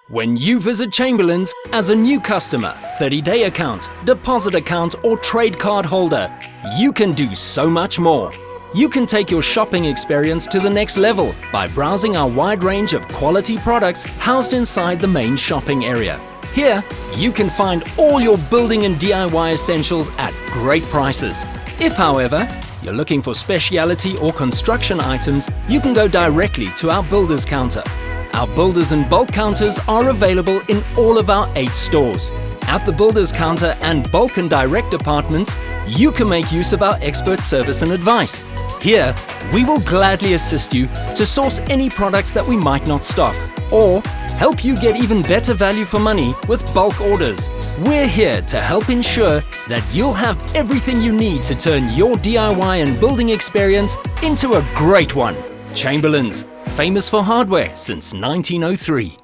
When you visit Chamberlain's as a new customer, 30-day account, deposit account or trade card holder, you can do so much more. You can take your shopping experience to the next level by browsing our wide range of quality products housed inside the main shopping area. Here, you can find all your building and DIY essentials at great prices. If, however, you're looking for specialty or construction items, you can go directly to our builders counter. Our builders and bulk counters are available in all of our 8 stores. At the builders counter and bulk and direct departments, you can make use of our expert service and advice. Here, we will gladly assist you to source any products that we might not stock, or help you get even better value for money with bulk orders. We're here to help ensure that you'll have everything you need to turn your DIY and building experience into a great one. Chamberlain's, famous for hardware since 1903.